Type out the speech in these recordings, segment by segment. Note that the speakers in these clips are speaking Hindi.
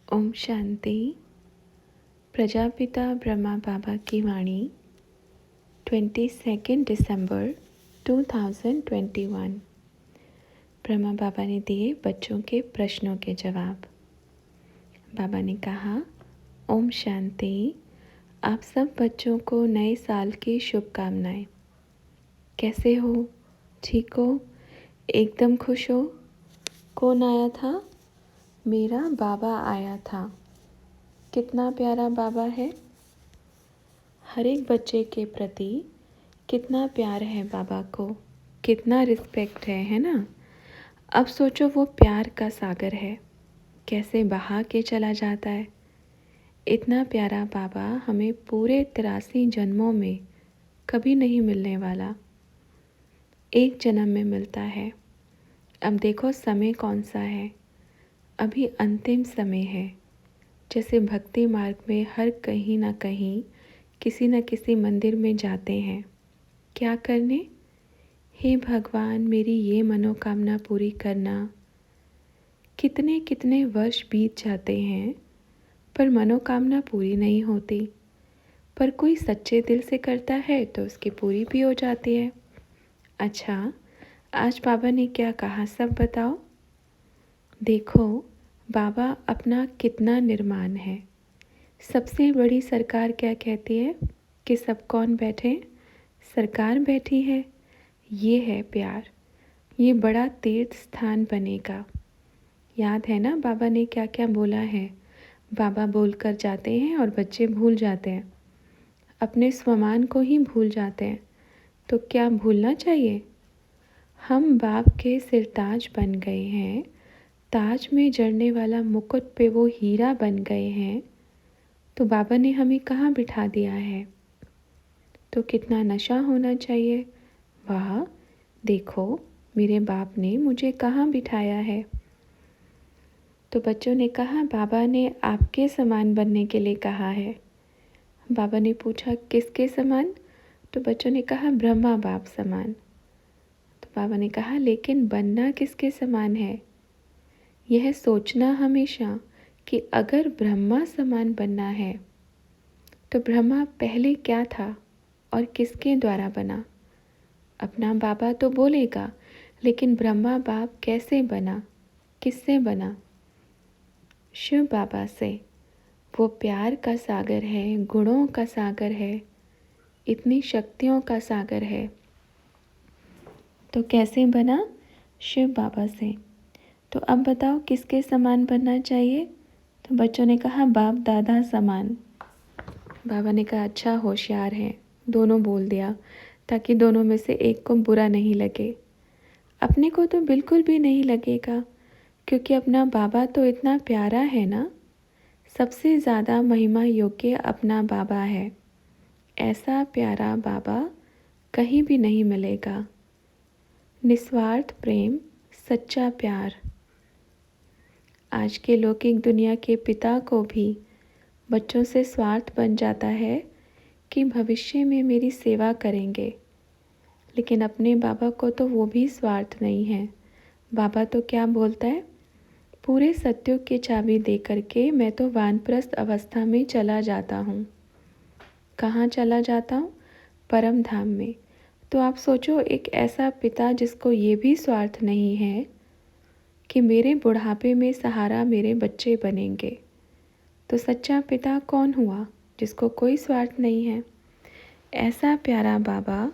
ओम शांति। प्रजापिता ब्रह्मा बाबा की वाणी 22 दिसंबर 2021। ब्रह्मा बाबा ने दिए बच्चों के प्रश्नों के जवाब। बाबा ने कहा, ओम शांति। आप सब बच्चों को नए साल की शुभकामनाएं। कैसे हो? ठीक हो? एकदम खुश हो? कौन आया था? मेरा बाबा आया था। कितना प्यारा बाबा है। हर एक बच्चे के प्रति कितना प्यार है बाबा को, कितना रिस्पेक्ट है ना। अब सोचो वो प्यार का सागर है, कैसे बहा के चला जाता है। इतना प्यारा बाबा हमें पूरे 83 जन्मों में कभी नहीं मिलने वाला, एक जन्म में मिलता है। अब देखो समय कौन सा है, अभी अंतिम समय है। जैसे भक्ति मार्ग में हर कहीं ना कहीं किसी न किसी मंदिर में जाते हैं, क्या करने? हे भगवान, मेरी ये मनोकामना पूरी करना। कितने कितने वर्ष बीत जाते हैं पर मनोकामना पूरी नहीं होती। पर कोई सच्चे दिल से करता है तो उसकी पूरी भी हो जाती है। अच्छा, आज बाबा ने क्या कहा सब बताओ। देखो बाबा अपना कितना निर्माण है। सबसे बड़ी सरकार क्या कहती है कि सब कौन बैठे? सरकार बैठी है। ये है प्यार, ये बड़ा तीर्थ स्थान बनेगा। याद है ना बाबा ने क्या क्या बोला है? बाबा बोलकर जाते हैं और बच्चे भूल जाते हैं, अपने स्वमान को ही भूल जाते हैं। तो क्या भूलना चाहिए? हम बाप के सिरताज बन गए हैं, ताज में जड़ने वाला मुकुट पे वो हीरा बन गए हैं। तो बाबा ने हमें कहाँ बिठा दिया है? तो कितना नशा होना चाहिए। वाह, देखो मेरे बाप ने मुझे कहाँ बिठाया है। तो बच्चों ने कहा, बाबा ने आपके समान बनने के लिए कहा है। बाबा ने पूछा, किसके समान? तो बच्चों ने कहा, ब्रह्मा बाप समान। तो बाबा ने कहा, लेकिन बनना किसके समान है? यह सोचना हमेशा कि अगर ब्रह्मा समान बनना है तो ब्रह्मा पहले क्या था और किसके द्वारा बना? अपना बाबा तो बोलेगा, लेकिन ब्रह्मा बाप कैसे बना, किससे बना? शिव बाबा से। वो प्यार का सागर है, गुणों का सागर है, इतनी शक्तियों का सागर है। तो कैसे बना? शिव बाबा से। तो अब बताओ किसके समान बनना चाहिए? तो बच्चों ने कहा, बाप दादा समान। बाबा ने कहा, अच्छा होशियार है, दोनों बोल दिया ताकि दोनों में से एक को बुरा नहीं लगे। अपने को तो बिल्कुल भी नहीं लगेगा, क्योंकि अपना बाबा तो इतना प्यारा है ना। सबसे ज़्यादा महिमा योग्य अपना बाबा है। ऐसा प्यारा बाबा कहीं भी नहीं मिलेगा। निस्वार्थ प्रेम, सच्चा प्यार। आज के लौकिक दुनिया के पिता को भी बच्चों से स्वार्थ बन जाता है कि भविष्य में मेरी सेवा करेंगे, लेकिन अपने बाबा को तो वो भी स्वार्थ नहीं है। बाबा तो क्या बोलता है, पूरे सत्युग की चाबी दे करके मैं तो वानप्रस्थ अवस्था में चला जाता हूँ। कहाँ चला जाता हूँ? परम धाम में। तो आप सोचो, एक ऐसा पिता जिसको ये भी स्वार्थ नहीं है कि मेरे बुढ़ापे में सहारा मेरे बच्चे बनेंगे, तो सच्चा पिता कौन हुआ? जिसको कोई स्वार्थ नहीं है। ऐसा प्यारा बाबा,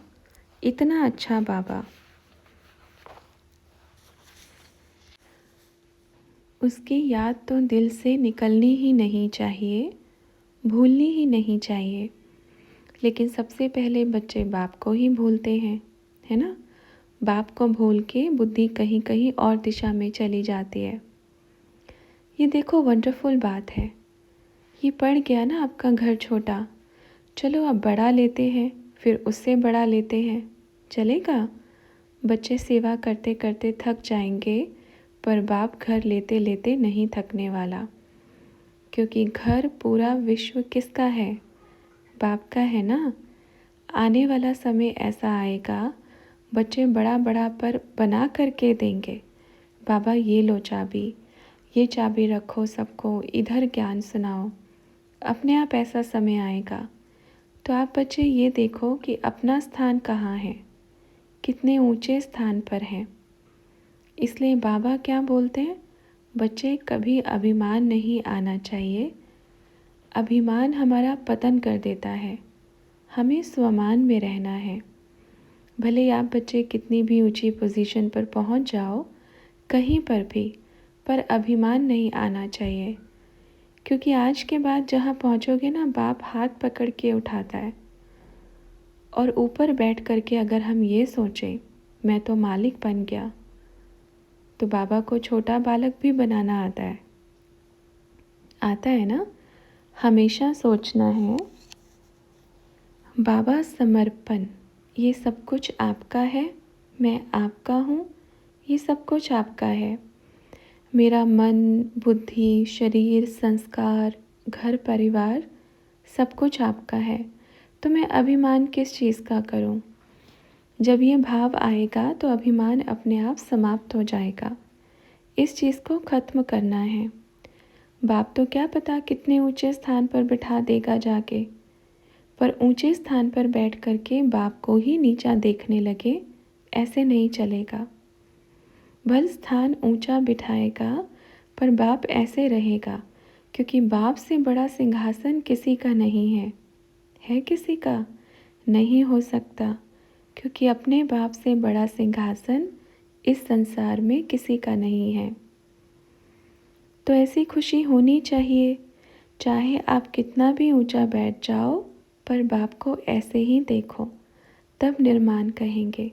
इतना अच्छा बाबा, उसकी याद तो दिल से निकलनी ही नहीं चाहिए, भूलनी ही नहीं चाहिए। लेकिन सबसे पहले बच्चे बाप को ही भूलते हैं, है ना। बाप को भूल के बुद्धि कहीं कहीं और दिशा में चली जाती है। ये देखो वंडरफुल बात है। ये पड़ गया ना आपका घर छोटा, चलो अब बड़ा लेते हैं, फिर उससे बड़ा लेते हैं, चलेगा? बच्चे सेवा करते करते थक जाएंगे, पर बाप घर लेते लेते नहीं थकने वाला, क्योंकि घर पूरा विश्व किसका है? बाप का है ना। आने वाला समय ऐसा आएगा, बच्चे बड़ा बड़ा पर बना करके देंगे, बाबा ये लो चाबी, ये चाबी रखो, सबको इधर ज्ञान सुनाओ, अपने आप ऐसा समय आएगा। तो आप बच्चे ये देखो कि अपना स्थान कहाँ है, कितने ऊंचे स्थान पर है। इसलिए बाबा क्या बोलते हैं, बच्चे कभी अभिमान नहीं आना चाहिए। अभिमान हमारा पतन कर देता है, हमें स्वमान में रहना है। भले आप बच्चे कितनी भी ऊंची पोजीशन पर पहुंच जाओ, कहीं पर भी, पर अभिमान नहीं आना चाहिए। क्योंकि आज के बाद जहाँ पहुँचोगे ना, बाप हाथ पकड़ के उठाता है। और ऊपर बैठ कर के अगर हम ये सोचें मैं तो मालिक बन गया, तो बाबा को छोटा बालक भी बनाना आता है ना। हमेशा सोचना है बाबा समर्पण, ये सब कुछ आपका है, मैं आपका हूँ, ये सब कुछ आपका है। मेरा मन, बुद्धि, शरीर, संस्कार, घर परिवार सब कुछ आपका है। तो मैं अभिमान किस चीज़ का करूं? जब ये भाव आएगा तो अभिमान अपने आप समाप्त हो जाएगा। इस चीज़ को ख़त्म करना है। बाप तो क्या पता कितने ऊंचे स्थान पर बिठा देगा जाके, पर ऊंचे स्थान पर बैठ कर के बाप को ही नीचा देखने लगे, ऐसे नहीं चलेगा। भल स्थान ऊंचा बिठाएगा, पर बाप ऐसे रहेगा, क्योंकि बाप से बड़ा सिंहासन किसी का नहीं है। है किसी का? नहीं हो सकता, क्योंकि अपने बाप से बड़ा सिंहासन इस संसार में किसी का नहीं है। तो ऐसी खुशी होनी चाहिए, चाहे आप कितना भी ऊंचा बैठ जाओ, पर बाप को ऐसे ही देखो, तब निर्माण कहेंगे।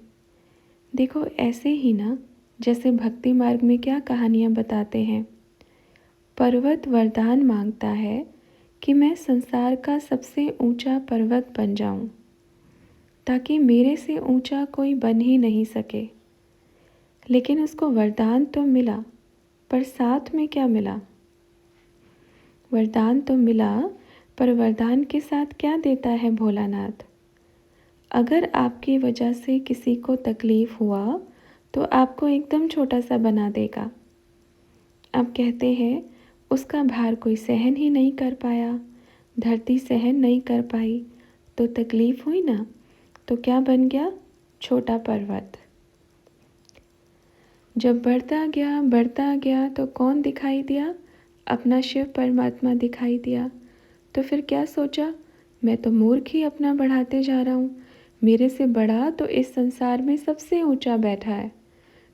देखो ऐसे ही ना, जैसे भक्ति मार्ग में क्या कहानियाँ बताते हैं। पर्वत वरदान मांगता है कि मैं संसार का सबसे ऊंचा पर्वत बन जाऊं, ताकि मेरे से ऊंचा कोई बन ही नहीं सके। लेकिन उसको वरदान तो मिला, पर साथ में क्या मिला? वरदान तो मिला, पर वरदान के साथ क्या देता है भोलानाथ? अगर आपकी वजह से किसी को तकलीफ हुआ तो आपको एकदम छोटा सा बना देगा। आप कहते हैं उसका भार कोई सहन ही नहीं कर पाया, धरती सहन नहीं कर पाई, तो तकलीफ हुई ना, तो क्या बन गया? छोटा पर्वत। जब बढ़ता गया तो कौन दिखाई दिया? अपना शिव परमात्मा दिखाई दिया। तो फिर क्या सोचा, मैं तो मूर्ख ही अपना बढ़ाते जा रहा हूँ, मेरे से बड़ा तो इस संसार में सबसे ऊंचा बैठा है।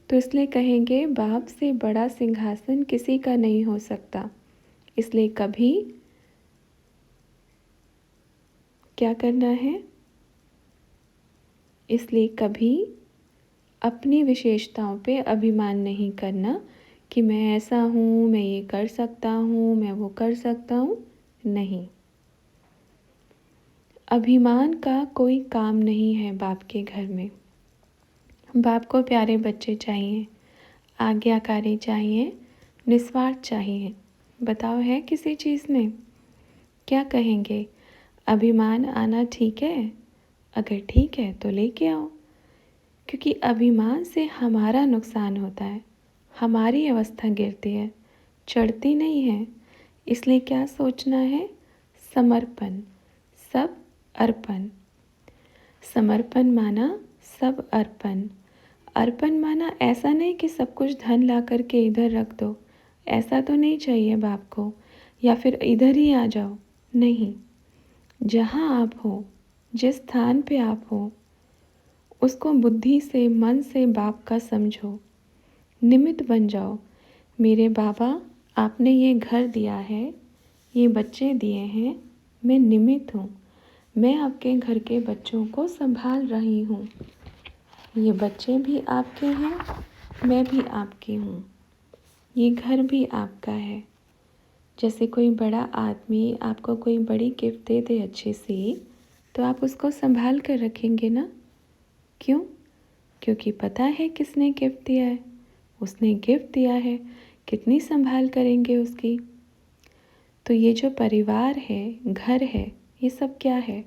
तो इसलिए कहेंगे बाप से बड़ा सिंहासन किसी का नहीं हो सकता। इसलिए कभी क्या करना है? इसलिए कभी अपनी विशेषताओं पे अभिमान नहीं करना कि मैं ऐसा हूँ, मैं ये कर सकता हूँ, मैं वो कर सकता हूँ। नहीं, अभिमान का कोई काम नहीं है बाप के घर में। बाप को प्यारे बच्चे चाहिए, आज्ञाकारी चाहिए, निस्वार्थ चाहिए। बताओ है किसी चीज़ में? क्या कहेंगे? अभिमान आना ठीक है? अगर ठीक है तो लेके आओ, क्योंकि अभिमान से हमारा नुकसान होता है, हमारी अवस्था गिरती है, चढ़ती नहीं है। इसलिए क्या सोचना है? समर्पण, सब अर्पण। समर्पण माना सब अर्पण। अर्पण माना ऐसा नहीं कि सब कुछ धन ला करके इधर रख दो, ऐसा तो नहीं चाहिए बाप को, या फिर इधर ही आ जाओ। नहीं, जहाँ आप हो, जिस स्थान पे आप हो, उसको बुद्धि से, मन से बाप का समझो, निमित्त बन जाओ। मेरे बाबा, आपने ये घर दिया है, ये बच्चे दिए हैं, मैं निमित्त हूँ, मैं आपके घर के बच्चों को संभाल रही हूँ। ये बच्चे भी आपके हैं, मैं भी आपकी हूँ, ये घर भी आपका है। जैसे कोई बड़ा आदमी आपको कोई बड़ी गिफ्ट दे दे अच्छी सी, तो आप उसको संभाल कर रखेंगे ना? क्यों? क्योंकि पता है किसने गिफ्ट दिया है, उसने गिफ्ट दिया है, कितनी संभाल करेंगे उसकी। तो ये जो परिवार है, घर है, ये सब क्या है?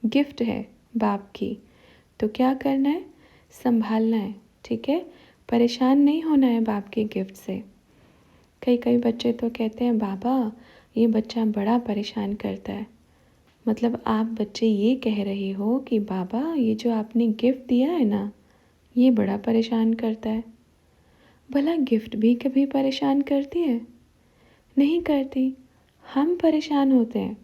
गिफ्ट है बाप की। तो क्या करना है? संभालना है, ठीक है? परेशान नहीं होना है बाप के गिफ्ट से। कई कई बच्चे तो कहते हैं बाबा ये बच्चा बड़ा परेशान करता है। मतलब आप बच्चे ये कह रहे हो कि बाबा ये जो आपने गिफ्ट दिया है ना, ये बड़ा परेशान करता है। भला गिफ्ट भी कभी परेशान करती है? नहीं करती। हम परेशान होते हैं।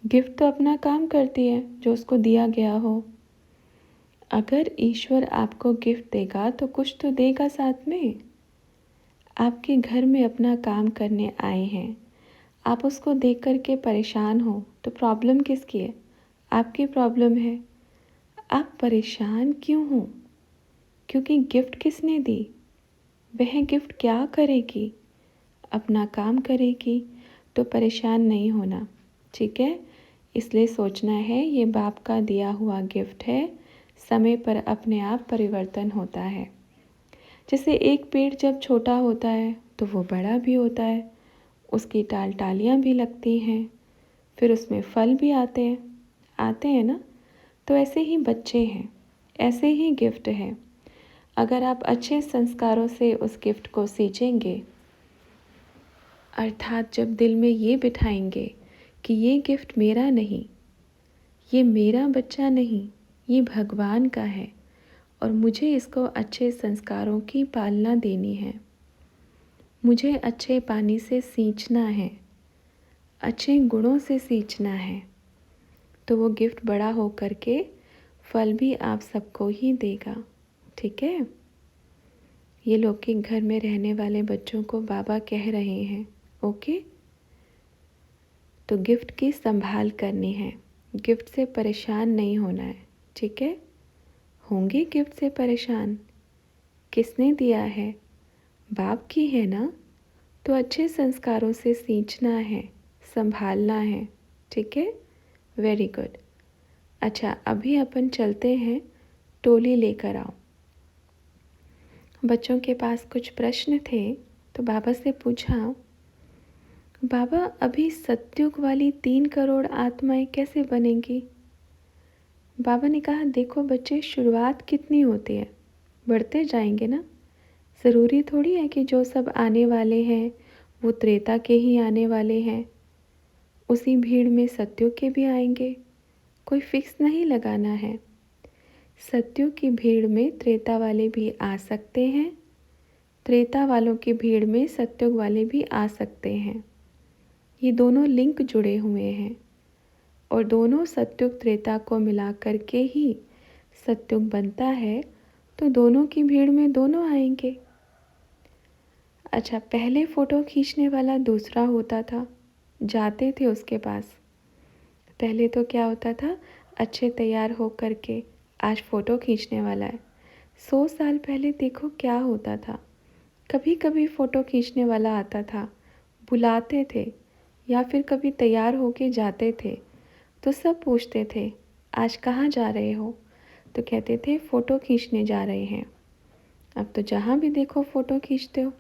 गिफ्ट तो अपना काम करती है जो उसको दिया गया हो। अगर ईश्वर आपको गिफ्ट देगा तो कुछ तो देगा साथ में। आपके घर में अपना काम करने आए हैं, आप उसको देख कर के परेशान हो तो प्रॉब्लम किसकी है? आपकी प्रॉब्लम है। आप परेशान क्यों हो? क्योंकि गिफ्ट किसने दी? वह गिफ्ट क्या करेगी? अपना काम करेगी। तो परेशान नहीं होना, ठीक है? इसलिए सोचना है ये बाप का दिया हुआ गिफ्ट है, समय पर अपने आप परिवर्तन होता है। जैसे एक पेड़ जब छोटा होता है तो वो बड़ा भी होता है, उसकी टालियाँ भी लगती हैं, फिर उसमें फल भी आते हैं ना। तो ऐसे ही बच्चे हैं, ऐसे ही गिफ्ट है। अगर आप अच्छे संस्कारों से उस गिफ्ट को सींचेंगे, अर्थात जब दिल में ये बिठाएंगे कि ये गिफ्ट मेरा नहीं, ये मेरा बच्चा नहीं, ये भगवान का है और मुझे इसको अच्छे संस्कारों की पालना देनी है, मुझे अच्छे पानी से सींचना है, अच्छे गुणों से सींचना है, तो वो गिफ्ट बड़ा हो कर के फल भी आप सबको ही देगा, ठीक है? ये लौकिक घर में रहने वाले बच्चों को बाबा कह रहे हैं, ओके? तो गिफ्ट की संभाल करनी है, गिफ्ट से परेशान नहीं होना है, ठीक है? होंगे गिफ्ट से परेशान, किसने दिया है? बाप की है ना। तो अच्छे संस्कारों से सींचना है, संभालना है, ठीक है? Very good. अच्छा, अभी अपन चलते हैं, टोली लेकर आओ। बच्चों के पास कुछ प्रश्न थे तो बाबा से पूछा, बाबा अभी सतयुग वाली 3 करोड़ आत्माएं कैसे बनेंगी? बाबा ने कहा, देखो बच्चे, शुरुआत कितनी होती है, बढ़ते जाएंगे ना। ज़रूरी थोड़ी है कि जो सब आने वाले हैं वो त्रेता के ही आने वाले हैं, उसी भीड़ में सतयुग के भी आएंगे। कोई फिक्स नहीं लगाना है। सतयुग की भीड़ में त्रेता वाले भी आ सकते हैं, त्रेता वालों की भीड़ में सतयुग वाले भी आ सकते हैं। ये दोनों लिंक जुड़े हुए हैं और दोनों सतयुग त्रेता को मिला करके ही सतयुग बनता है। तो दोनों की भीड़ में दोनों आएंगे। अच्छा, पहले फ़ोटो खींचने वाला दूसरा होता था, जाते थे उसके पास। पहले तो क्या होता था, अच्छे तैयार हो कर के आज फ़ोटो खींचने वाला है। 100 साल पहले देखो क्या होता था। कभी कभी फ़ोटो खींचने वाला आता था, बुलाते थे, या फिर कभी तैयार होके जाते थे तो सब पूछते थे, आज कहाँ जा रहे हो? तो कहते थे फ़ोटो खींचने जा रहे हैं। अब तो जहाँ भी देखो फ़ोटो खींचते हो,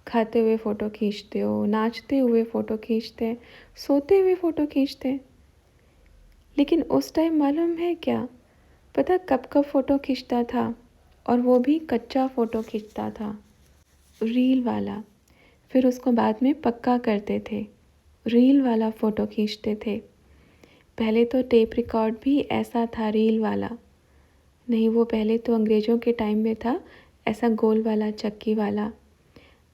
खाते हुए फ़ोटो खींचते हो, नाचते हुए फ़ोटो खींचते हैं, सोते हुए फ़ोटो खींचते हैं। लेकिन उस टाइम मालूम है क्या, पता कब कब फ़ोटो खींचता था? और वो भी कच्चा फ़ोटो खींचता था, रील वाला। फिर उसको बाद में पक्का करते थे, रील वाला फ़ोटो खींचते थे। पहले तो टेप रिकॉर्ड भी ऐसा था, रील वाला नहीं। वो पहले तो अंग्रेज़ों के टाइम में था, ऐसा गोल वाला, चक्की वाला।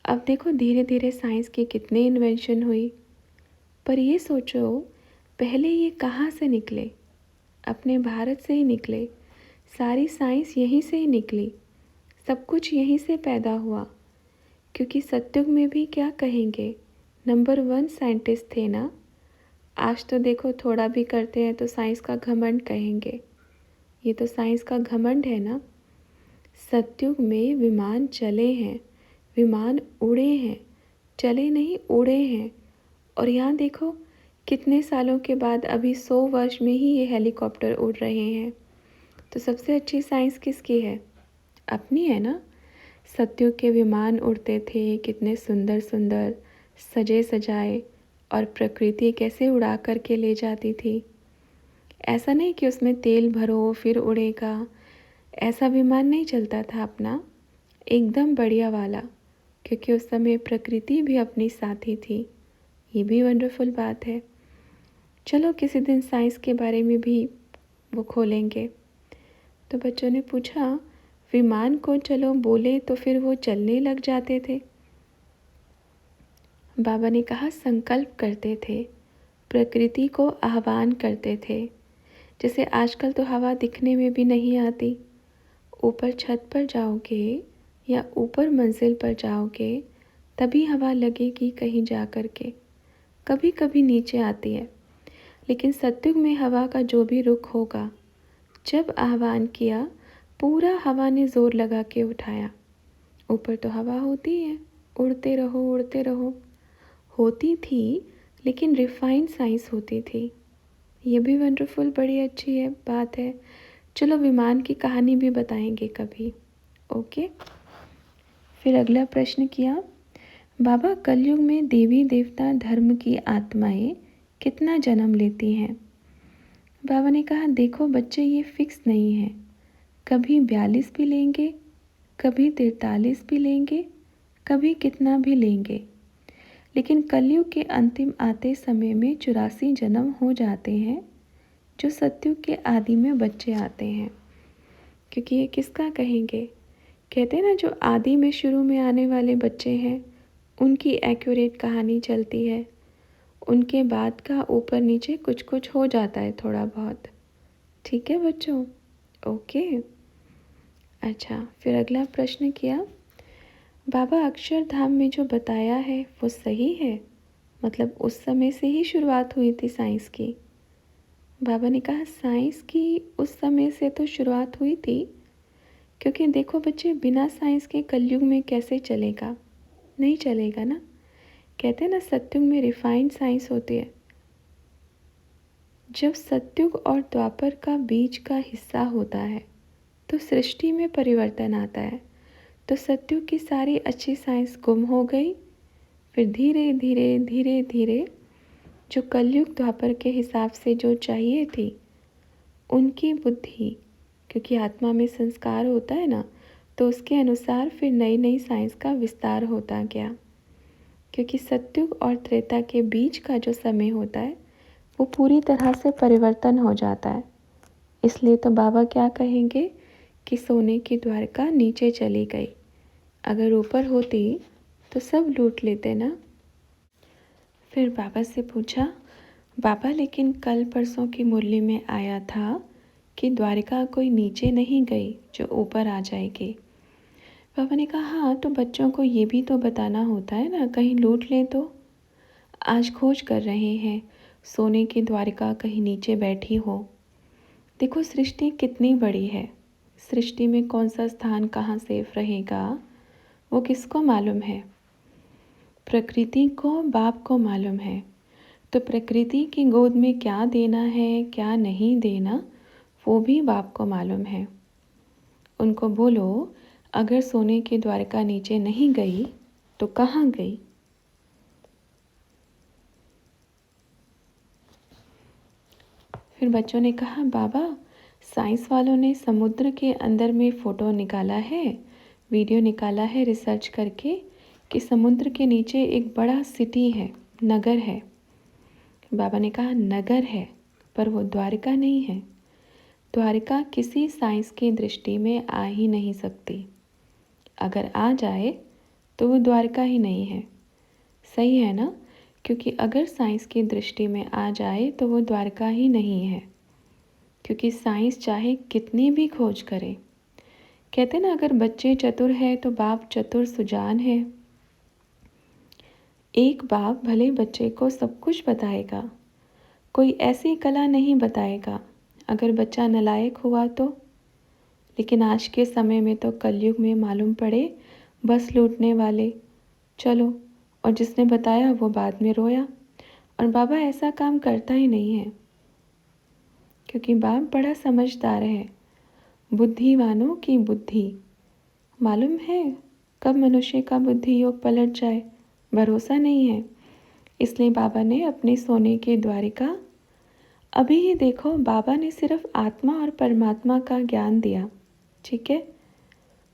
अब देखो धीरे धीरे साइंस की कितनी इन्वेंशन हुई। पर ये सोचो, पहले ये कहाँ से निकले? अपने भारत से ही निकले। सारी साइंस यहीं से ही निकली, सब कुछ यहीं से पैदा हुआ। क्योंकि सतयुग में भी क्या कहेंगे, नंबर 1 साइंटिस्ट थे ना। आज तो देखो थोड़ा भी करते हैं तो साइंस का घमंड कहेंगे। ये तो साइंस का घमंड है ना। सतयुग में विमान चले हैं, विमान उड़े हैं, चले नहीं उड़े हैं। और यहाँ देखो कितने सालों के बाद, अभी 100 वर्ष में ही ये हेलीकॉप्टर उड़ रहे हैं। तो सबसे अच्छी साइंस किसकी है? अपनी है ना। सतयुग के विमान उड़ते थे, कितने सुंदर सुंदर, सजे सजाए, और प्रकृति कैसे उड़ा कर के ले जाती थी। ऐसा नहीं कि उसमें तेल भरो फिर उड़ेगा, ऐसा विमान नहीं चलता था अपना, एकदम बढ़िया वाला। क्योंकि उस समय प्रकृति भी अपनी साथी थी। ये भी वंडरफुल बात है। चलो किसी दिन साइंस के बारे में भी वो खोलेंगे। तो बच्चों ने पूछा, विमान को चलो बोले तो फिर वो चलने लग जाते थे। बाबा ने कहा, संकल्प करते थे, प्रकृति को आह्वान करते थे। जैसे आजकल तो हवा दिखने में भी नहीं आती। ऊपर छत पर जाओगे या ऊपर मंजिल पर जाओगे तभी हवा लगेगी कहीं जा कर के। कभी कभी नीचे आती है, लेकिन सत्युग में हवा का जो भी रुख होगा, जब आह्वान किया पूरा हवा ने जोर लगा के उठाया। ऊपर तो हवा होती है, उड़ते रहो उड़ते रहो। होती थी, लेकिन रिफाइंड साइंस होती थी। ये भी वंडरफुल बड़ी अच्छी है बात है। चलो विमान की कहानी भी बताएंगे कभी। ओके। फिर अगला प्रश्न किया, बाबा कलयुग में देवी देवता धर्म की आत्माएं कितना जन्म लेती हैं? बाबा ने कहा, देखो बच्चे, ये फिक्स नहीं है। कभी 42 भी लेंगे, कभी 43 भी लेंगे, कभी कितना भी लेंगे। लेकिन कलयुग के अंतिम आते समय में 84 जन्म हो जाते हैं, जो सत्युग के आदि में बच्चे आते हैं। क्योंकि ये किसका कहेंगे? कहते हैं ना, जो आदि में शुरू में आने वाले बच्चे हैं उनकी एक्यूरेट कहानी चलती है। उनके बाद का ऊपर नीचे कुछ कुछ हो जाता है थोड़ा बहुत। ठीक है बच्चों? ओके। अच्छा, फिर अगला प्रश्न किया, बाबा अक्षरधाम में जो बताया है वो सही है? मतलब उस समय से ही शुरुआत हुई थी साइंस की? बाबा ने कहा, साइंस की उस समय से तो शुरुआत हुई थी, क्योंकि देखो बच्चे, बिना साइंस के कलयुग में कैसे चलेगा? नहीं चलेगा ना। कहते हैं ना, सत्युग में रिफाइंड साइंस होती है। जब सत्युग और द्वापर का बीच का हिस्सा होता है तो सृष्टि में परिवर्तन आता है। तो सत्युग की सारी अच्छी साइंस गुम हो गई। फिर धीरे धीरे धीरे धीरे जो कलयुग द्वापर के हिसाब से जो चाहिए थी उनकी बुद्धि, क्योंकि आत्मा में संस्कार होता है ना, तो उसके अनुसार फिर नई नई साइंस का विस्तार होता गया। क्योंकि सत्युग और त्रेता के बीच का जो समय होता है वो पूरी तरह से परिवर्तन हो जाता है। इसलिए तो बाबा क्या कहेंगे कि सोने की द्वारका नीचे चली गई। अगर ऊपर होती तो सब लूट लेते ना। फिर बाबा से पूछा, बाबा लेकिन कल परसों की मुरली में आया था कि द्वारिका कोई नीचे नहीं गई जो ऊपर आ जाएगी। बाबा ने कहा, हाँ तो बच्चों को ये भी तो बताना होता है ना, कहीं लूट लें तो। आज खोज कर रहे हैं सोने की द्वारिका कहीं नीचे बैठी हो। देखो सृष्टि कितनी बड़ी है, सृष्टि में कौन सा स्थान कहाँ सेफ रहेगा वो किसको मालूम है? प्रकृति को, बाप को मालूम है। तो प्रकृति की गोद में क्या देना है क्या नहीं देना वो भी बाप को मालूम है। उनको बोलो, अगर सोने की द्वारका नीचे नहीं गई तो कहाँ गई? फिर बच्चों ने कहा, बाबा साइंस वालों ने समुद्र के अंदर में फ़ोटो निकाला है, वीडियो निकाला है रिसर्च करके कि समुद्र के नीचे एक बड़ा सिटी है, नगर है। बाबा ने कहा, नगर है पर वो द्वारका नहीं है। द्वारका किसी साइंस की दृष्टि में आ ही नहीं सकती। अगर आ जाए तो वो द्वारका ही नहीं है। सही है ना? क्योंकि अगर साइंस की दृष्टि में आ जाए तो वो द्वारका ही नहीं है। क्योंकि साइंस चाहे कितनी भी खोज करे, कहते ना, अगर बच्चे चतुर है तो बाप चतुर सुजान है। एक बाप भले बच्चे को सब कुछ बताएगा, कोई ऐसी कला नहीं बताएगा अगर बच्चा नालायक हुआ तो। लेकिन आज के समय में तो कलयुग में मालूम पड़े बस लूटने वाले। चलो, और जिसने बताया वो बाद में रोया। और बाबा ऐसा काम करता ही नहीं है, क्योंकि बाप बड़ा समझदार है। बुद्धिवानों की बुद्धि मालूम है कब मनुष्य का बुद्धि योग पलट जाए, भरोसा नहीं है। इसलिए बाबा ने अपने सोने की द्वारिका, अभी ही देखो, बाबा ने सिर्फ आत्मा और परमात्मा का ज्ञान दिया, ठीक है?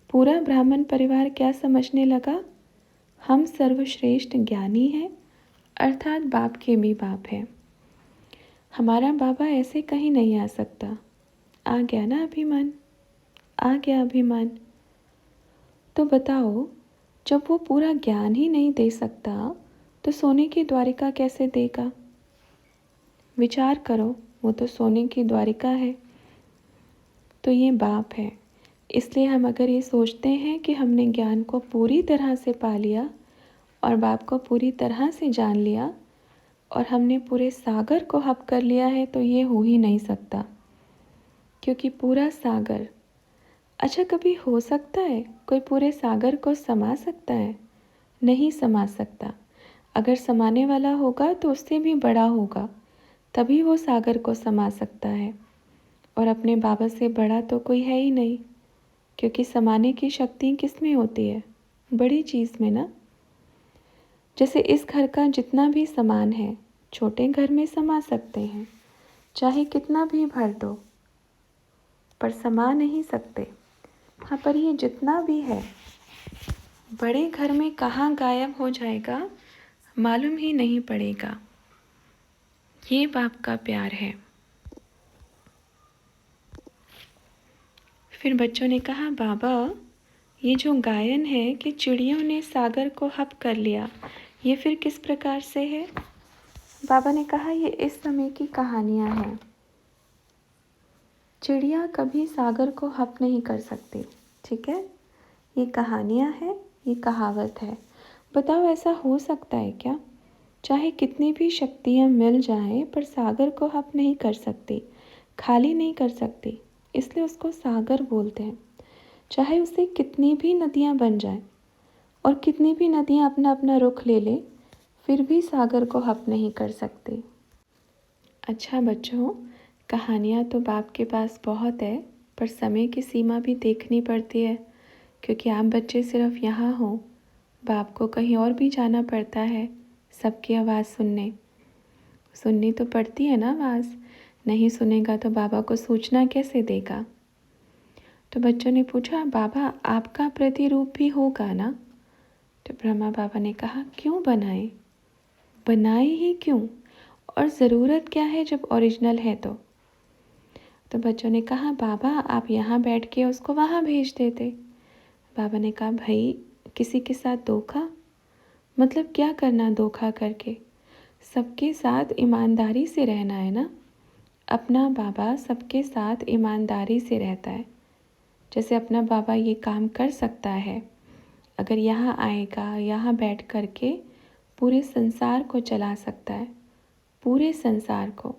पूरा ब्राह्मण परिवार क्या समझने लगा? हम सर्वश्रेष्ठ ज्ञानी हैं, अर्थात बाप के भी बाप हैं। हमारा बाबा ऐसे कहीं नहीं आ सकता। आ गया ना अभिमान, आ गया अभिमान। तो बताओ, जब वो पूरा ज्ञान ही नहीं दे सकता तो सोने की द्वारिका कैसे देगा? विचार करो, वो तो सोने की द्वारिका है। तो ये बाप है। इसलिए हम अगर ये सोचते हैं कि हमने ज्ञान को पूरी तरह से पा लिया और बाप को पूरी तरह से जान लिया और हमने पूरे सागर को हप कर लिया है, तो ये हो ही नहीं सकता। क्योंकि पूरा सागर, अच्छा कभी हो सकता है कोई पूरे सागर को समा सकता है? नहीं समा सकता। अगर समाने वाला होगा तो उससे भी बड़ा होगा, तभी वो सागर को समा सकता है। और अपने बाबा से बड़ा तो कोई है ही नहीं, क्योंकि समाने की शक्ति किस में होती है? बड़ी चीज़ में ना। जैसे इस घर का जितना भी सामान है, छोटे घर में समा सकते हैं, चाहे कितना भी भर दो, पर समा नहीं सकते। हाँ, पर ये जितना भी है बड़े घर में कहाँ गायब हो जाएगा मालूम ही नहीं पड़ेगा। ये बाप का प्यार है। फिर बच्चों ने कहा, बाबा ये जो गायन है कि चिड़ियों ने सागर को हप कर लिया, ये फिर किस प्रकार से है? बाबा ने कहा, ये इस समय की कहानियाँ हैं। चिड़िया कभी सागर को हप नहीं कर सकती, ठीक है? ये कहानियाँ हैं, ये कहावत है। बताओ ऐसा हो सकता है क्या? चाहे कितनी भी शक्तियाँ मिल जाएं, पर सागर को हप नहीं कर सकती, खाली नहीं कर सकती, इसलिए उसको सागर बोलते हैं। चाहे उससे कितनी भी नदियाँ बन जाएं और कितनी भी नदियाँ अपना अपना रुख ले लें, फिर भी सागर को हप नहीं कर सकती। अच्छा बच्चों, कहानियाँ तो बाप के पास बहुत है, पर समय की सीमा भी देखनी पड़ती है, क्योंकि आप बच्चे सिर्फ यहाँ हो, बाप को कहीं और भी जाना पड़ता है सबकी आवाज़ सुननी तो पड़ती है ना आवाज़। नहीं सुनेगा तो बाबा को सूचना कैसे देगा? तो बच्चों ने पूछा, बाबा आपका प्रतिरूप भी होगा ना? तो ब्रह्मा बाबा ने कहा, क्यों बनाए? बनाए ही क्यों, और ज़रूरत क्या है जब ओरिजिनल है तो बच्चों ने कहा, बाबा आप यहाँ बैठ के उसको वहाँ भेज देते। बाबा ने कहा, भाई किसी के साथ धोखा? मतलब क्या करना धोखा करके? सबके साथ ईमानदारी से रहना है ना। अपना बाबा सबके साथ ईमानदारी से रहता है। जैसे अपना बाबा ये काम कर सकता है, अगर यहाँ आएगा, यहाँ बैठ कर के पूरे संसार को चला सकता है, पूरे संसार को।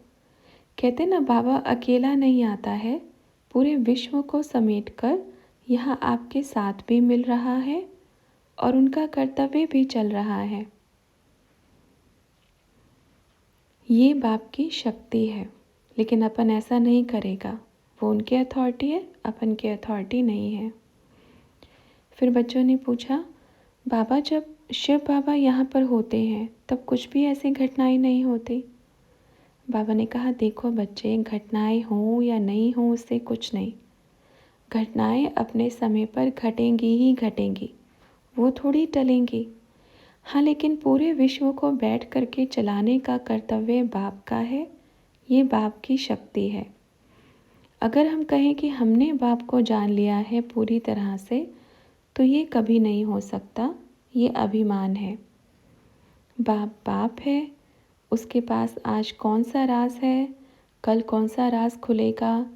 कहते ना, बाबा अकेला नहीं आता है, पूरे विश्व को समेट कर यहाँ आपके साथ भी मिल रहा है और उनका कर्तव्य भी चल रहा है। ये बाप की शक्ति है, लेकिन अपन ऐसा नहीं करेगा। वो उनकी अथॉरिटी है, अपन की अथॉरिटी नहीं है। फिर बच्चों ने पूछा, बाबा जब शिव बाबा यहाँ पर होते हैं तब कुछ भी ऐसी घटनाएं नहीं होती? बाबा ने कहा, देखो बच्चे, घटनाएं हों या नहीं हों उससे कुछ नहीं। घटनाएं अपने समय पर घटेंगी ही घटेंगी, वो थोड़ी टलेंगी। हाँ, लेकिन पूरे विश्व को बैठ करके चलाने का कर्तव्य बाप का है। ये बाप की शक्ति है। अगर हम कहें कि हमने बाप को जान लिया है पूरी तरह से, तो ये कभी नहीं हो सकता। ये अभिमान है। बाप बाप है, उसके पास आज कौन सा राज है, कल कौन सा राज खुलेगा।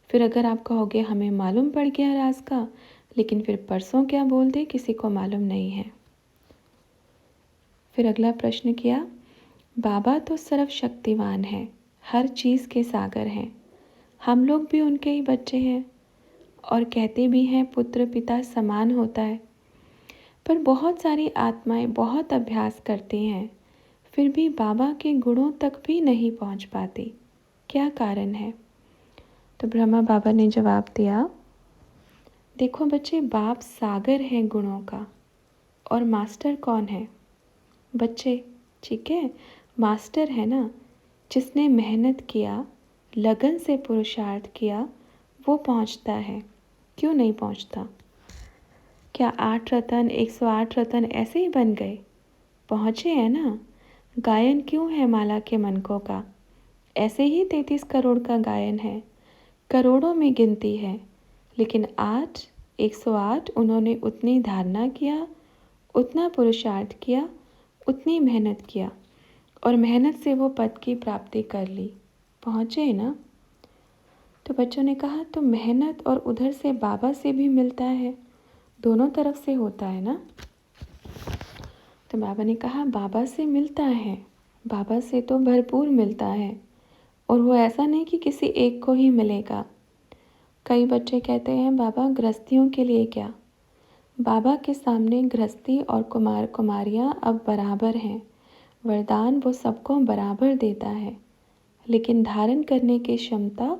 फिर अगर आप कहोगे हमें मालूम पड़ गया राज का, लेकिन फिर परसों क्या बोल दे किसी को मालूम नहीं है। फिर अगला प्रश्न किया, बाबा तो सर्वशक्तिवान है, हर चीज़ के सागर हैं, हम लोग भी उनके ही बच्चे हैं और कहते भी हैं पुत्र पिता समान होता है। पर बहुत सारी आत्माएं बहुत अभ्यास करती हैं, फिर भी बाबा के गुणों तक भी नहीं पहुंच पाती। क्या कारण है? तो ब्रह्मा बाबा ने जवाब दिया, देखो बच्चे, बाप सागर है गुणों का, और मास्टर कौन है? बच्चे, ठीक है, मास्टर है ना, जिसने मेहनत किया, लगन से पुरुषार्थ किया, वो पहुंचता है। क्यों नहीं पहुंचता? क्या 8 रतन 108 रतन ऐसे ही बन गए? पहुँचे हैं ना? गायन क्यों है माला के मनकों का? ऐसे ही 33 करोड़ का गायन है, करोड़ों में गिनती है। लेकिन आज 108 उन्होंने उतनी धारणा किया, उतना पुरुषार्थ किया, उतनी मेहनत किया और मेहनत से वो पद की प्राप्ति कर ली। पहुँचे ना? तो बच्चों ने कहा तो मेहनत और उधर से बाबा से भी मिलता है, दोनों तरफ से होता है ना? तो बाबा ने कहा बाबा से मिलता है, बाबा से तो भरपूर मिलता है और वो ऐसा नहीं कि किसी एक को ही मिलेगा। कई बच्चे कहते हैं बाबा गृहस्थियों के लिए क्या? बाबा के सामने गृहस्थी और कुमार कुमारियाँ अब बराबर हैं। वरदान वो सबको बराबर देता है, लेकिन धारण करने की क्षमता,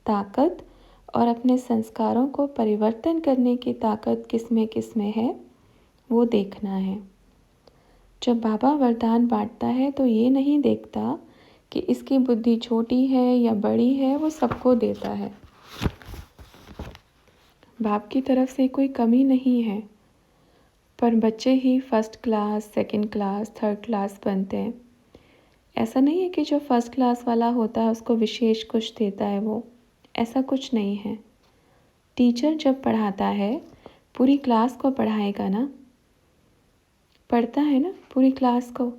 ताकत और अपने संस्कारों को परिवर्तन करने की ताकत किसमें है, वो देखना है। जब बाबा वरदान बांटता है तो ये नहीं देखता कि इसकी बुद्धि छोटी है या बड़ी है, वो सबको देता है। बाप की तरफ से कोई कमी नहीं है, पर बच्चे ही first class, second class, third class बनते हैं। ऐसा नहीं है कि जो फर्स्ट क्लास वाला होता है उसको विशेष कुछ देता है वो, ऐसा कुछ नहीं है। टीचर जब पढ़ाता है पूरी क्लास को पढ़ाएगा ना, पढ़ता है ना पूरी क्लास को,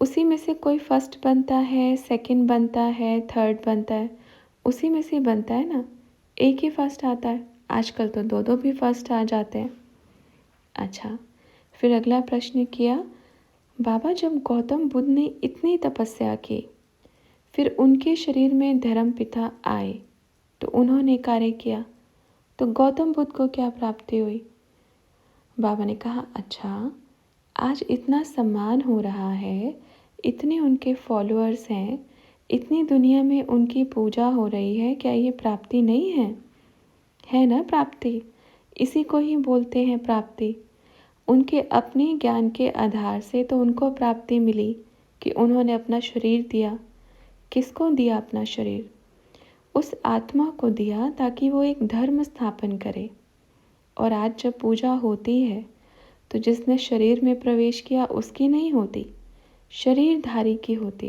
उसी में से कोई फर्स्ट बनता है, सेकंड बनता है, थर्ड बनता है, उसी में से बनता है ना। एक ही फर्स्ट आता है, आजकल तो दो दो भी फर्स्ट आ जाते हैं। अच्छा, फिर अगला प्रश्न किया, बाबा जब गौतम बुद्ध ने इतनी तपस्या की, फिर उनके शरीर में धर्म पिता आए तो उन्होंने कार्य किया, तो गौतम बुद्ध को क्या प्राप्ति हुई? बाबा ने कहा अच्छा, आज इतना सम्मान हो रहा है, इतने उनके फॉलोअर्स हैं, इतनी दुनिया में उनकी पूजा हो रही है, क्या ये प्राप्ति नहीं है? है ना प्राप्ति, इसी को ही बोलते हैं प्राप्ति। उनके अपने ज्ञान के आधार से तो उनको प्राप्ति मिली कि उन्होंने अपना शरीर दिया। किसको दिया अपना शरीर? उस आत्मा को दिया ताकि वो एक धर्म स्थापन करे। और आज जब पूजा होती है तो जिसने शरीर में प्रवेश किया उसकी नहीं होती, शरीरधारी की होती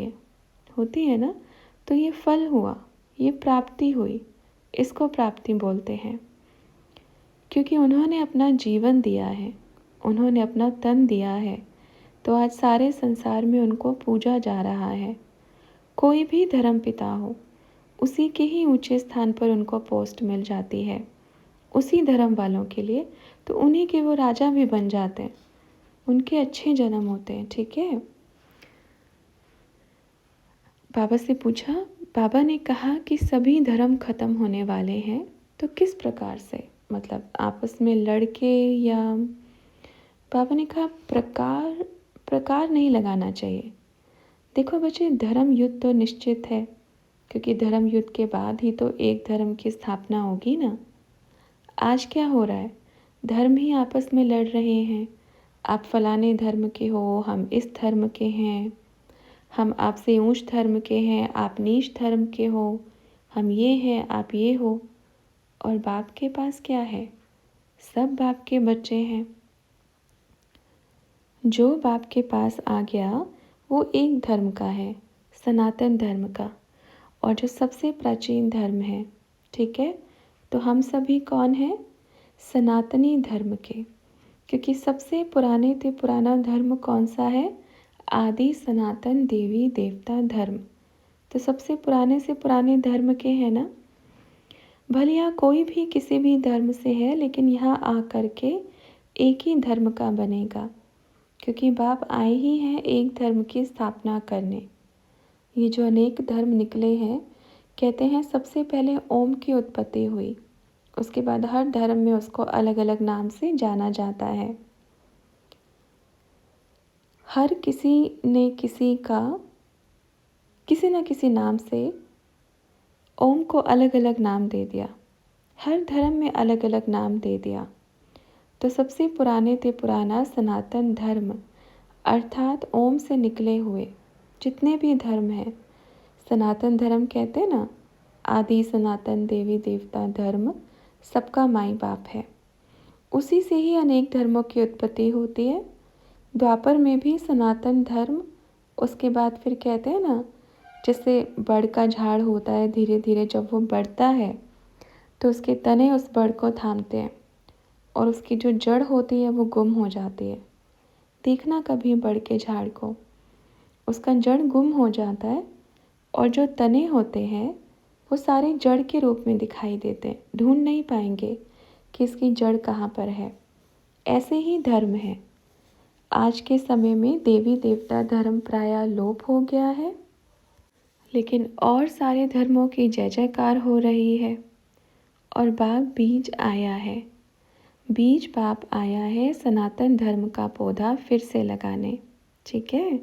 है ना। तो ये फल हुआ, ये प्राप्ति हुई, इसको प्राप्ति बोलते हैं। क्योंकि उन्होंने अपना जीवन दिया है, उन्होंने अपना तन दिया है, तो आज सारे संसार में उनको पूजा जा रहा है। कोई भी धर्म पिता हो, उसी के ही ऊंचे स्थान पर उनको पोस्ट मिल जाती है। उसी धर्म वालों के लिए तो उन्हीं के वो राजा भी बन जाते हैं, उनके अच्छे जन्म होते हैं। ठीक है। बाबा से पूछा, बाबा ने कहा कि सभी धर्म खत्म होने वाले हैं, तो किस प्रकार से, मतलब आपस में लड़के या? बाबा ने कहा प्रकार नहीं लगाना चाहिए। देखो बच्चे, धर्म युद्ध तो निश्चित है, क्योंकि धर्म युद्ध के बाद ही तो एक धर्म की स्थापना होगी ना। आज क्या हो रहा है? धर्म ही आपस में लड़ रहे हैं। आप फलाने धर्म के हो, हम इस धर्म के हैं, हम आपसे ऊंच धर्म के हैं, आप नीच धर्म के हो, हम ये हैं, आप ये हो। और बाप के पास क्या है? सब बाप के बच्चे हैं। जो बाप के पास आ गया वो एक धर्म का है, सनातन धर्म का, और जो सबसे प्राचीन धर्म है। ठीक है। तो हम सभी कौन हैं? सनातनी धर्म के। क्योंकि सबसे पुराने से पुराना धर्म कौन सा है? आदि सनातन देवी देवता धर्म। तो सबसे पुराने से पुराने धर्म के हैं ना। भले यहाँ कोई भी किसी भी धर्म से है, लेकिन यहाँ आकर के एक ही धर्म का बनेगा, क्योंकि बाप आए ही हैं एक धर्म की स्थापना करने। ये जो अनेक धर्म निकले हैं, कहते हैं सबसे पहले ओम की उत्पत्ति हुई, उसके बाद हर धर्म में उसको अलग अलग नाम से जाना जाता है। हर किसी ने किसी न किसी नाम से ओम को अलग अलग नाम दे दिया, हर धर्म में अलग अलग नाम दे दिया। तो सबसे पुराने से पुराना सनातन धर्म अर्थात ओम से निकले हुए जितने भी धर्म हैं, सनातन धर्म कहते हैं ना। आदि सनातन देवी देवता धर्म सबका माई बाप है। उसी से ही अनेक धर्मों की उत्पत्ति होती है। द्वापर में भी सनातन धर्म, उसके बाद फिर कहते हैं ना, जैसे बड़ का झाड़ होता है, धीरे धीरे जब वो बढ़ता है तो उसके तने उस बड़ को थामते हैं और उसकी जो जड़ होती है वो गुम हो जाती है। देखना कभी बड़ के झाड़ को, उसका जड़ गुम हो जाता है और जो तने होते हैं वो सारे जड़ के रूप में दिखाई देते हैं, ढूंढ नहीं पाएंगे कि इसकी जड़ कहाँ पर है। ऐसे ही धर्म है। आज के समय में देवी देवता धर्म प्रायः लोप हो गया है, लेकिन और सारे धर्मों की जय जयकार हो रही है। और बाप बीज आया है, बीज बाप आया है सनातन धर्म का पौधा फिर से लगाने। ठीक है।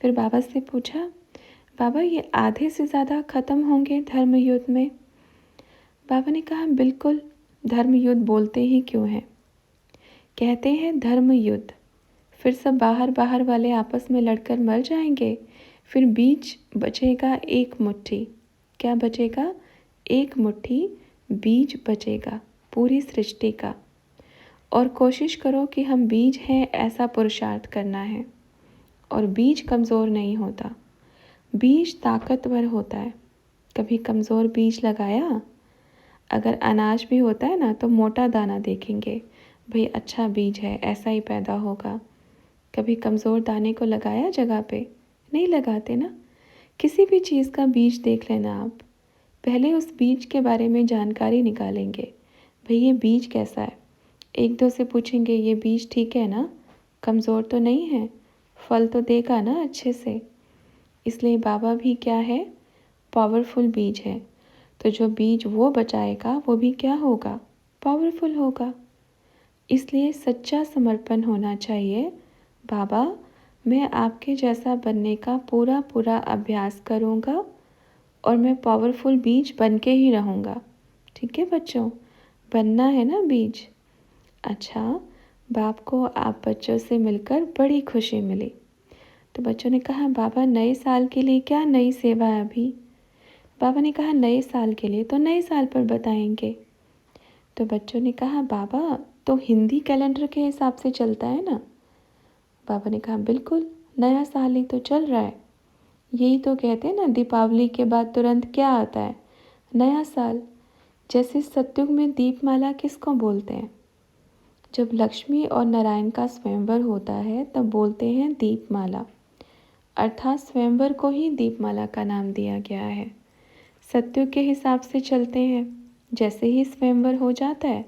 फिर बाबा से पूछा, बाबा ये आधे से ज़्यादा ख़त्म होंगे धर्म युद्ध में? बाबा ने कहा, बिल्कुल, धर्म युद्ध बोलते ही क्यों हैं, कहते हैं धर्म युद्ध। फिर सब बाहर बाहर वाले आपस में लड़कर मर जाएंगे, फिर बीज बचेगा एक मुट्ठी। क्या बचेगा? एक मुट्ठी बीज बचेगा पूरी सृष्टि का। और कोशिश करो कि हम बीज हैं ऐसा पुरुषार्थ करना है। और बीज कमज़ोर नहीं होता, बीज ताकतवर होता है। कभी कमज़ोर बीज लगाया? अगर अनाज भी होता है ना तो मोटा दाना देखेंगे, भाई अच्छा बीज है, ऐसा ही पैदा होगा। कभी कमज़ोर दाने को लगाया जगह पे? नहीं लगाते ना। किसी भी चीज़ का बीज देख लेना आप, पहले उस बीज के बारे में जानकारी निकालेंगे, भाई ये बीज कैसा है। एक दो से पूछेंगे, ये बीज ठीक है ना, कमज़ोर तो नहीं है, फल तो देगा ना अच्छे से। इसलिए बाबा भी क्या है? पावरफुल बीज है। तो जो बीज वो बचाएगा वो भी क्या होगा? पावरफुल होगा। इसलिए सच्चा समर्पण होना चाहिए। बाबा, मैं आपके जैसा बनने का पूरा पूरा अभ्यास करूँगा और मैं पावरफुल बीज बन के ही रहूँगा। ठीक है बच्चों, बनना है ना बीज। अच्छा, बाप को आप बच्चों से मिलकर बड़ी खुशी मिली। तो बच्चों ने कहा, बाबा नए साल के लिए क्या नई सेवा है अभी? बाबा ने कहा, नए साल के लिए तो नए साल पर बताएंगे। तो बच्चों ने कहा, बाबा तो हिंदी कैलेंडर के हिसाब से चलता है ना? बाबा ने कहा, बिल्कुल, नया साल ही तो चल रहा है। यही तो कहते हैं ना, दीपावली के बाद तुरंत क्या आता है? नया साल। जैसे सतयुग में दीपमाला किसको बोलते हैं? जब लक्ष्मी और नारायण का स्वयंवर होता है तब बोलते हैं दीपमाला, अर्थात स्वयंवर को ही दीपमाला का नाम दिया गया है। सतयुग के हिसाब से चलते हैं, जैसे ही स्वयंवर हो जाता है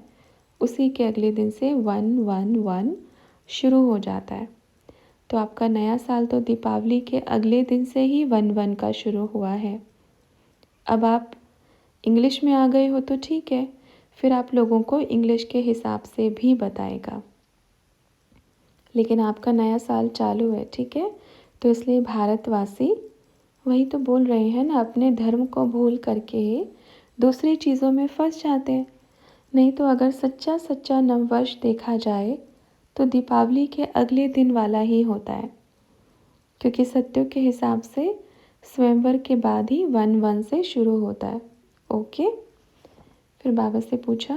उसी के अगले दिन से 111 शुरू हो जाता है। तो आपका नया साल तो दीपावली के अगले दिन से ही 1-1 का शुरू हुआ है। अब आप इंग्लिश में आ गए हो तो ठीक है, फिर आप लोगों को इंग्लिश के हिसाब से भी बताएगा, लेकिन आपका नया साल चालू है। ठीक है, तो इसलिए भारतवासी वही तो बोल रहे हैं ना, अपने धर्म को भूल करके दूसरी चीज़ों में फंस जाते हैं। नहीं तो अगर सच्चा सच्चा नववर्ष देखा जाए तो दीपावली के अगले दिन वाला ही होता है, क्योंकि सत्यों के हिसाब से स्वयंवर के बाद ही 1-1 से शुरू होता है। ओके। फिर बाबा से पूछा,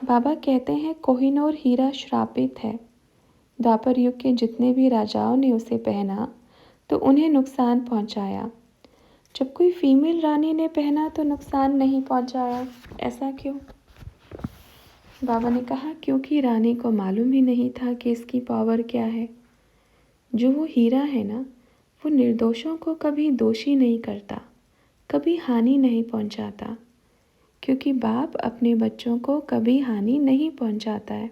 बाबा कहते हैं कोहिनूर हीरा श्रापित है। द्वापर युग के जितने भी राजाओं ने उसे पहना तो उन्हें नुकसान पहुंचाया, जब कोई फीमेल रानी ने पहना तो नुकसान नहीं पहुंचाया। ऐसा क्यों? बाबा ने कहा, क्योंकि रानी को मालूम ही नहीं था कि इसकी पावर क्या है। जो वो हीरा है ना, वो निर्दोषों को कभी दोषी नहीं करता, कभी हानि नहीं पहुंचाता, क्योंकि बाप अपने बच्चों को कभी हानि नहीं पहुंचाता है।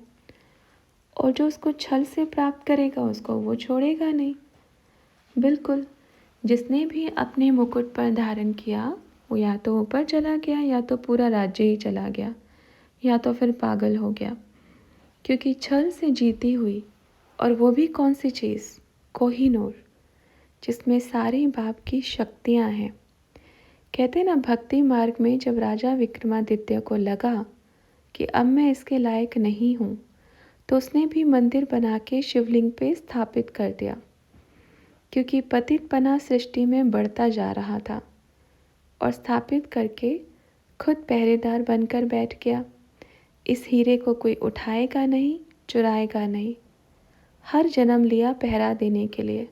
और जो उसको छल से प्राप्त करेगा उसको वो छोड़ेगा नहीं। बिल्कुल, जिसने भी अपने मुकुट पर धारण किया वो या तो ऊपर चला गया, या तो पूरा राज्य ही चला गया, या तो फिर पागल हो गया। क्योंकि छल से जीती हुई, और वो भी कौन सी चीज़? कोहिनूर, जिसमें सारी बाप की शक्तियाँ हैं। कहते ना, भक्ति मार्ग में जब राजा विक्रमादित्य को लगा कि अब मैं इसके लायक नहीं हूँ, तो उसने भी मंदिर बना के शिवलिंग पे स्थापित कर दिया, क्योंकि पतितपना सृष्टि में बढ़ता जा रहा था। और स्थापित करके खुद पहरेदार बनकर बैठ गया। इस हीरे को कोई उठाएगा नहीं, चुराएगा नहीं। हर जन्म लिया पहरा देने के लिए।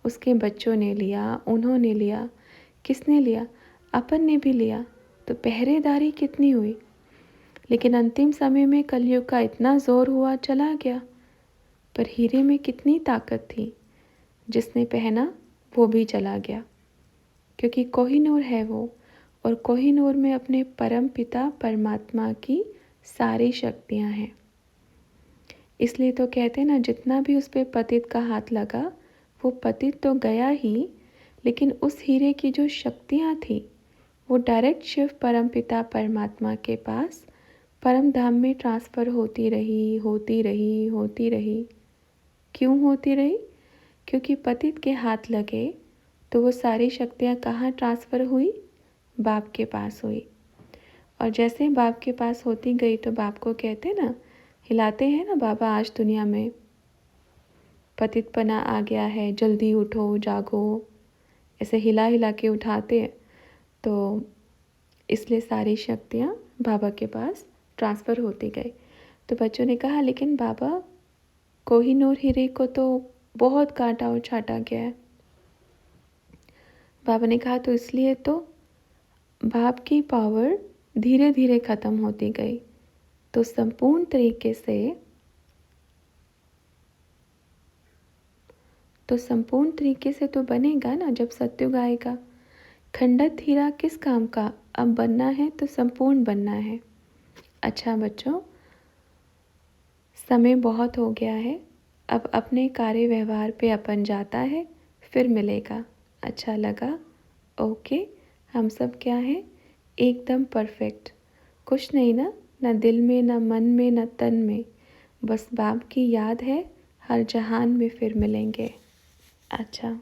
उसके बच्चों ने लिया, उन्होंने लिया, किसने लिया? अपन ने भी लिया। तो पहरेदारी कितनी हुई। लेकिन अंतिम समय में कलयुग का इतना जोर हुआ, चला गया। पर हीरे में कितनी ताकत थी। जिसने पहना वो भी चला गया, क्योंकि कोहिनूर है वो, और कोहिनूर में अपने परम पिता परमात्मा की सारी शक्तियाँ हैं। इसलिए तो कहते हैं ना, जितना भी उस पर पतित का हाथ लगा, वो पतित तो गया ही, लेकिन उस हीरे की जो शक्तियाँ थी वो डायरेक्ट शिव परम पिता परमात्मा के पास परम धाम में ट्रांसफ़र होती रही, होती रही, होती रही। क्यों होती रही? क्योंकि पतित के हाथ लगे तो वो सारी शक्तियाँ कहाँ ट्रांसफ़र हुई? बाप के पास हुई। और जैसे बाप के पास होती गई तो बाप को कहते ना, हिलाते हैं ना बाबा, आज दुनिया में पतितपना आ गया है, जल्दी उठो, जागो, ऐसे हिला हिला के उठाते हैं। तो इसलिए सारी शक्तियाँ बाबा के पास ट्रांसफ़र होती गई। तो बच्चों ने कहा, लेकिन बाबा कोहिनूर हीरे को तो बहुत काटा और छाटा गया है। बाबा ने कहा, तो इसलिए तो बाप की पावर धीरे धीरे ख़त्म होती गई। तो संपूर्ण तरीके से तो बनेगा ना जब सत्युग आएगा। खंडित हीरा किस काम का? अब बनना है तो संपूर्ण बनना है। अच्छा बच्चों, समय बहुत हो गया है। अब अपने कार्य व्यवहार पे अपन जाता है, फिर मिलेगा। अच्छा लगा? ओके। हम सब क्या हैं? एकदम परफेक्ट। कुछ नहीं ना, ना दिल में, ना मन में, ना तन में। बस बाप की याद है। हर जहान में फिर मिलेंगे। अच्छा।